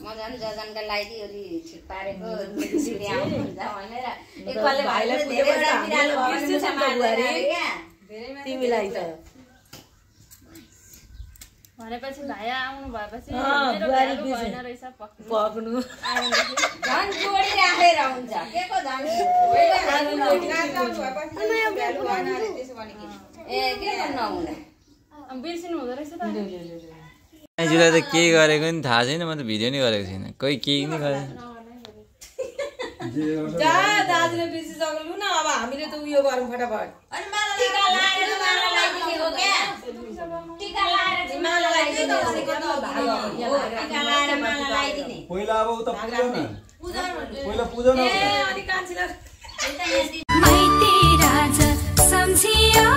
म झन् जजनका लाइदिओली पारेको सिडी आउँछ भनेर एकले भाइले धेरैवटा बिरालो बिर्सु छ बुहारी तिमीलाई त भनेपछि भाइ आउनु भएपछि मेरो बुहारी भएन रहेछ पक्नु झन् जोडी राखेर हुन्छ केको झन् ए के गर्नु आउनु बिर्सिनु हुँदो रहेछ त जुलाई त के गरेको नि थाहा छैन म त भिडियो नि गरेको छैन कोही केही नि गरेन जा दाजुले बिर्सिसक्नु लु न अब हामीले त उयो गरौँ फटाफट अनि मलाई टिका लाएर माला लगाइदिने हो क्या टिका लाएर माला लगाइदिने हो टिका लाएर माला लगाइदिने पहिला अब उता पूजा न पहिला पूजा न ए अनि कान्छीले माइती राजा सम्झियो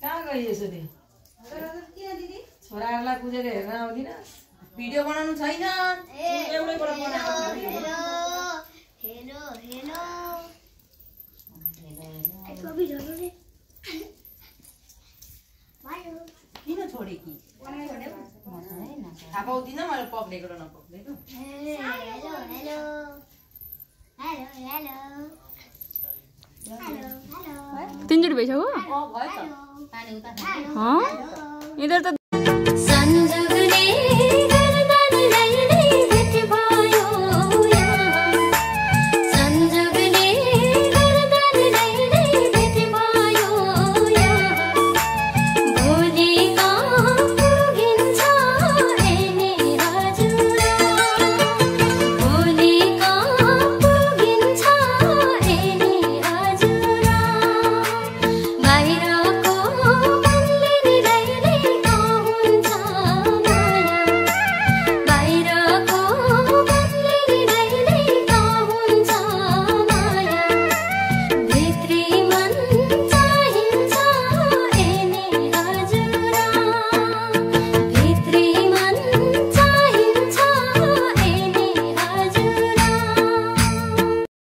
कहाँ गइएछ नि छोराहरूलाई पुजेर हेर्न आउँदिन भिडियो बनाउनु छैन एउटैबाट बनाएको किन छोडे कि थाहा पाउँदिन मैले पक्रेको र नपक्रेको तीनचोटि भइसक्यो इधर त